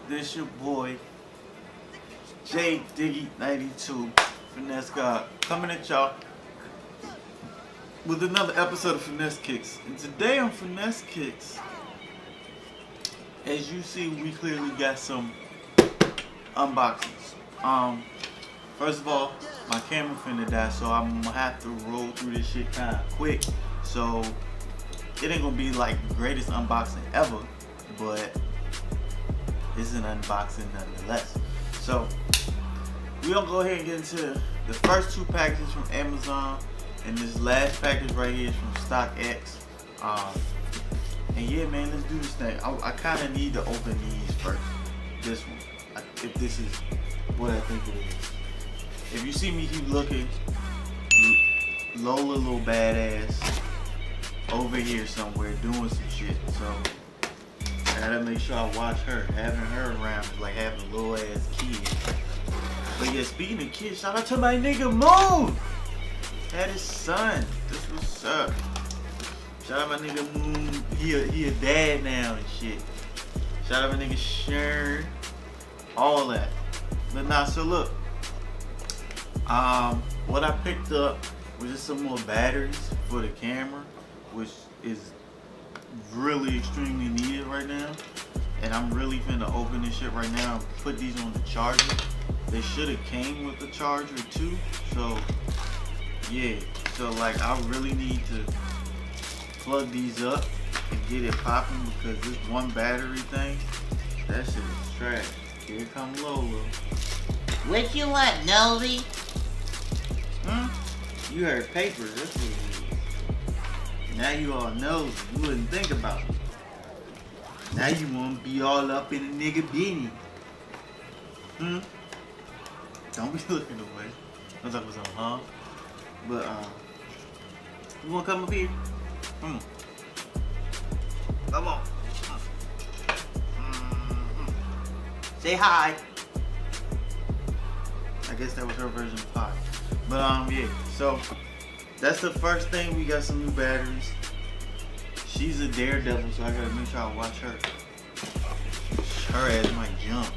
this your boy, J Diggy 92, Finesse God, coming at y'all with another episode of Finesse Kicks. And today on Finesse Kicks, as you see, we clearly got some unboxings. First of all, my camera finna die, so I'm gonna have to roll through this shit kinda quick. So it ain't gonna be like the greatest unboxing ever, but it's an unboxing nonetheless. So we gonna go ahead and get into the first two packages from Amazon, and this last package right here is from StockX. And yeah, man, let's do this thing. I kind of need to open these first. This one, if this is what I think it is. If you see me keep looking, Lola little badass over here somewhere doing some shit. So I gotta make sure I watch her. Having her around is like having a little ass kid. But yeah, speaking of kids, shout out to my nigga Moon. Had his son. This what's up. Shout out my nigga Moon. He a dad now and shit. Shout out my nigga Sharon. All that. But nah, so look. What I picked up was just some more batteries for the camera, which is really extremely needed right now. And I'm really finna open this shit right now and put these on the charger. They should have came with the charger too. So yeah, so like I really need to plug these up and get it popping, because this one battery thing, that shit is trash. Here come Lola. What you want, Nosy? You heard papers, that's what it is. Now you all know, you wouldn't think about it. Now you wanna be all up in a nigga beanie. Don't be looking away. I thought it was on, huh? But you wanna come up here? Come on. Come on. Say hi. I guess that was her version of Paak. But yeah, so that's the first thing. We got some new batteries. She's a daredevil, so I gotta make sure I watch her. Her ass might jump.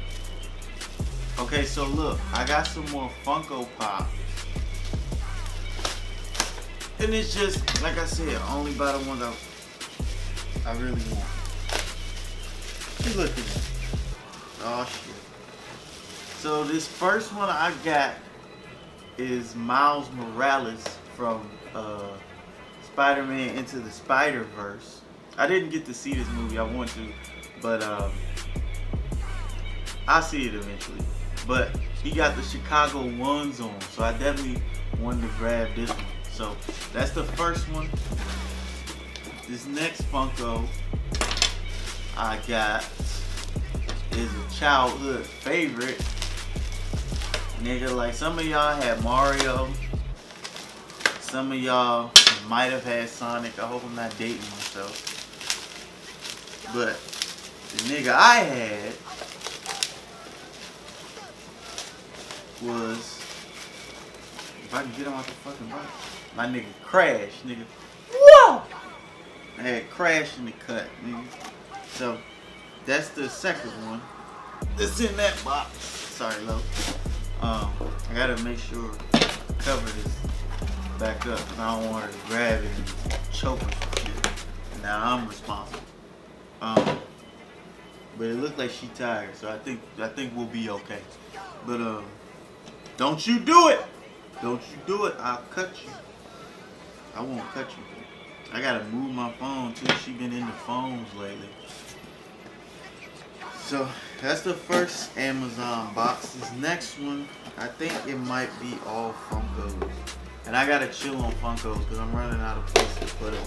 Okay, so look, I got some more Funko Pops. And it's just, like I said, only buy the ones I really want. Keep looking at it. Oh shit. So this first one I got is Miles Morales from Spider-Man Into the Spider-Verse. I didn't get to see this movie, I want to, but I'll see it eventually. But he got the Chicago ones on, so I definitely wanted to grab this one. So that's the first one. This next Funko I got is a childhood favorite. Nigga, like some of y'all had Mario. Some of y'all might have had Sonic. I hope I'm not dating myself. But the nigga I had was, if I can get him out the fucking box, my nigga Crash, nigga. Whoa! I had Crash in the cut, nigga. So that's the second one. It's in that box. Sorry, Lo. I gotta make sure I cover this back up, because I don't want her to grab it and choke her for shit. Now I'm responsible. But it looks like she tired, so I think we'll be okay. But don't you do it! Don't you do it! I'll cut you. I won't cut you. I gotta move my phone too. She been into phones lately. So that's the first Amazon box. This next one, I think it might be all Funkos. And I gotta chill on Funkos because I'm running out of places to put them.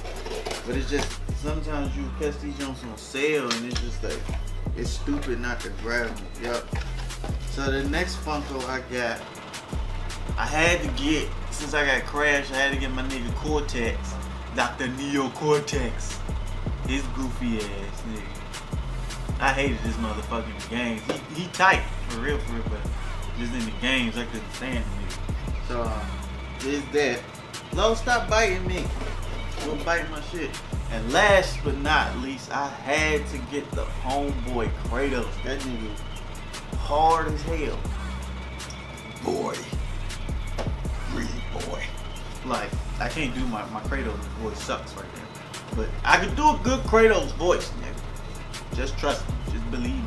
But it's just, sometimes you catch these jumps on sale and it's just like, it's stupid not to grab them. Yep. So the next Funko I got, I had to get, since I got Crash, I had to get my nigga Cortex. Dr. Neo Cortex. His goofy ass nigga. I hated this motherfucking games. He tight, for real, but just in the games, I couldn't stand him. So, there's that. Lo, stop biting me. Don't bite my shit. And last but not least, I had to get the homeboy Kratos. That nigga hard as hell. Boy. Really boy. Like, I can't do my Kratos voice sucks right there. But I can do a good Kratos voice, nigga. Just trust me. Just believe me.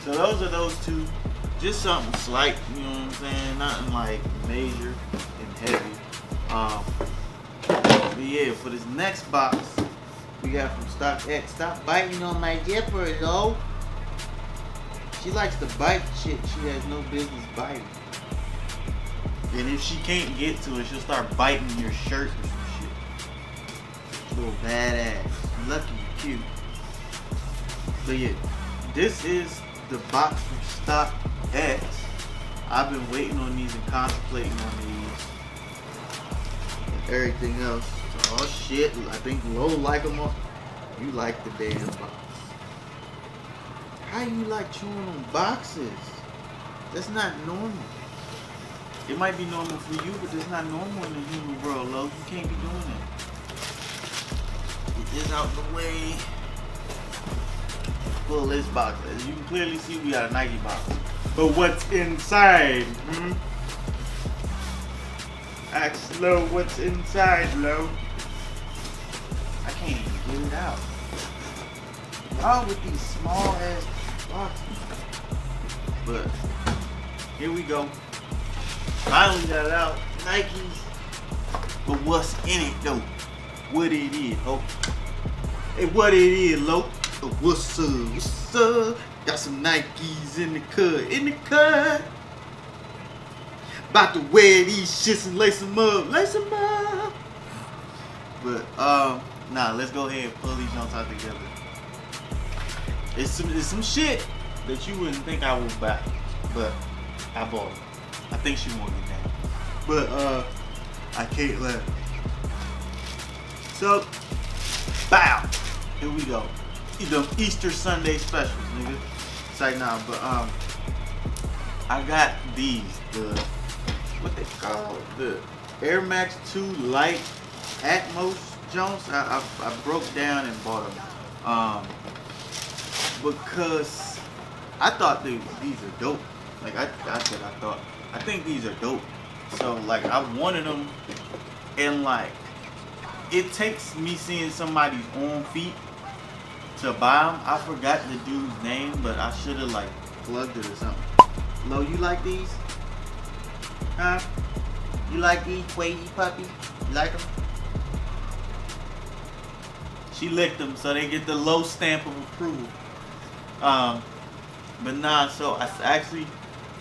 So those are those two. Just something slight, you know what I'm saying? Nothing like major and heavy. But yeah, for this next box, we got from StockX. Stop biting on my zipper, though. She likes to bite shit she has no business biting. And if she can't get to it, she'll start biting your shirt or some shit. Little badass. Lucky you cute. But yeah, this is the box from StockX. I've been waiting on these and contemplating on these. And everything else. Oh shit, I think Lo like them all. You like the damn box. How you like chewing on boxes? That's not normal. It might be normal for you, but it's not normal in the human world, Lo. You can't be doing that. Get this out the way. Pull this box. As you can clearly see, we got a Nike box. But what's inside? Ask Lo what's inside, Lo. I can't even get it out. Y'all with these small ass boxes. But here we go. Finally got it out. Nikes. But what's in it though? What it is, ho? Hey, what it is, Lo? What's up? What's up? Got some Nikes in the cut. In the cut. About to wear these shits and lace them up. Lace them up. But nah, let's go ahead and pull these on top together. It's some shit that you wouldn't think I would buy, but I bought it. I think she wanted that, but I can't let her. So, bow. Here we go. The Easter Sunday specials, nigga. It's like nah, but I got these. The what they call the Air Max 2 Light Atmos Jones. I broke down and bought them. Because I thought these are dope. Like I thought. I think these are dope. So like I wanted them, and like it takes me seeing somebody's own feet to buy them. I forgot the dude's name, but I should have like plugged it or something. Lo, you like these? Huh? You like these Quady puppy? You like them? She licked them, so they get the low stamp of approval. But nah, so I actually,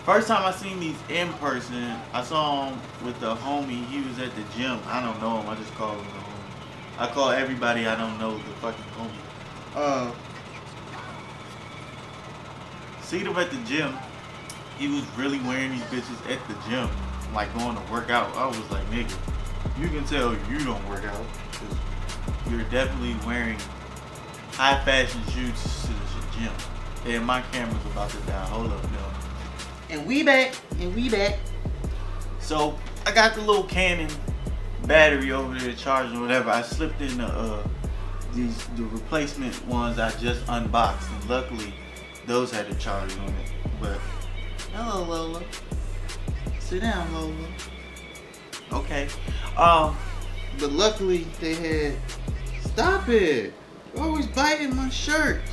first time I seen these in person, I saw him with the homie. He was at the gym. I don't know him. I just call him the homie. I call everybody I don't know the fucking homie. Seen him at the gym. He was really wearing these bitches at the gym, like going to work out. I was like, nigga, you can tell you don't work out, because you're definitely wearing high fashion shoes to the gym. And my camera's about to die. Hold up, no. And we back. So I got the little Canon battery over there charging or whatever. I slipped in the replacement ones I just unboxed, and luckily those had a charge on it. But hello, Lola. Sit down, Lola. Okay. But luckily they had. Stop it! You're always biting my shirts.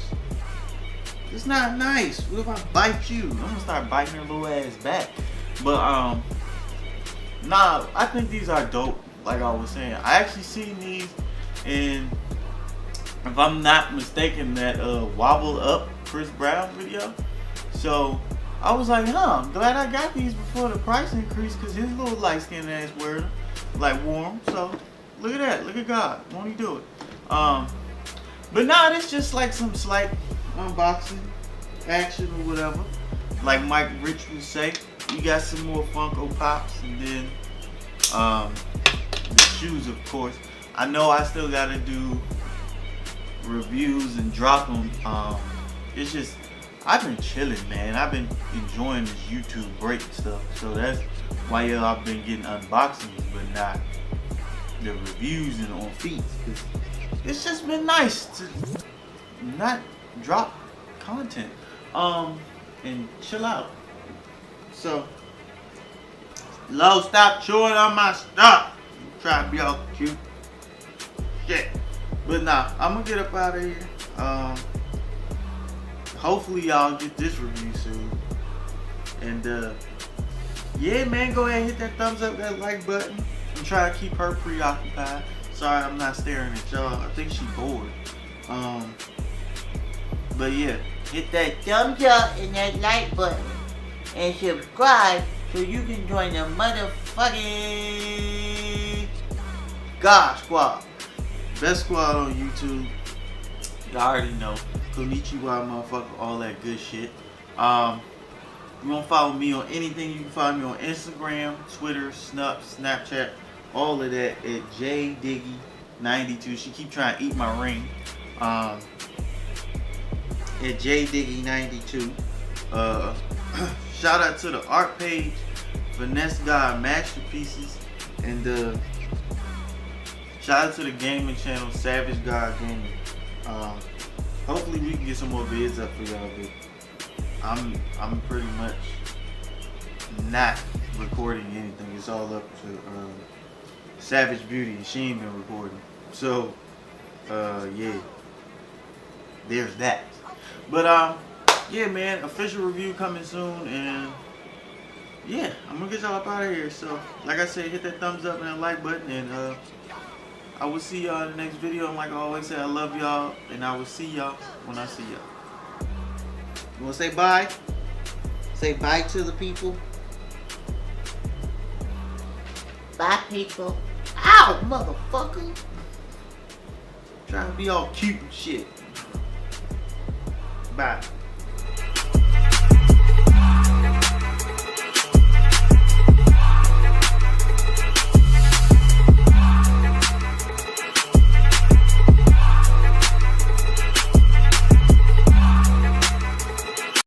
It's not nice. What if I bite you? I'm gonna start biting your little ass back. But nah, I think these are dope. Like I was saying, I actually seen these in, if I'm not mistaken, that Wobble Up Chris Brown video. So I was like, huh, I'm glad I got these before the price increase, because his little light skinned ass wearing them, like warm. So look at that. Look at God. Won't he do it? But nah, it's just like some slight unboxing action or whatever. Like Mike Rich would say, you got some more Funko Pops, and then the shoes, of course. I know I still gotta do reviews and drop them. It's just, I've been chilling, man. I've been enjoying this YouTube break stuff, so that's why I've been getting unboxings, but not the reviews and on feet. it's just been nice to not drop content, and chill out. So, Low, stop chewing on my stuff. Try to be all cute. Shit. But nah, I'm gonna get up out of here. Hopefully y'all get this review soon. And yeah, man, go ahead and hit that thumbs up, that like button. I'm trying to keep her preoccupied. Sorry, I'm not staring at y'all. I think she's bored. But yeah, Hit that thumbs up and that like button. And subscribe so you can join the motherfucking God Squad. Best squad on YouTube. Y'all already know. Konnichiwa, motherfucker, all that good shit. You want to follow me on anything, you can follow me on Instagram, Twitter, Snapchat, all of that at jdiggy92. She keep trying to eat my ring. At jdiggy92. Shout out to the art page, Finesse God Masterpieces, and shout out to the gaming channel, Savage God Gaming. Hopefully we can get some more vids up for y'all, but I'm pretty much not recording anything. It's all up to Savage Beauty, and she ain't been recording. So yeah, there's that. But yeah, man, official review coming soon, and yeah, I'm gonna get y'all up out of here. So like I said, hit that thumbs up and that like button, and I will see y'all in the next video. And like I always say, I love y'all, and I will see y'all when I see y'all. You wanna say bye? Say bye to the people. Bye, people. Ow, motherfucker. Trying to be all cute and shit. Bye.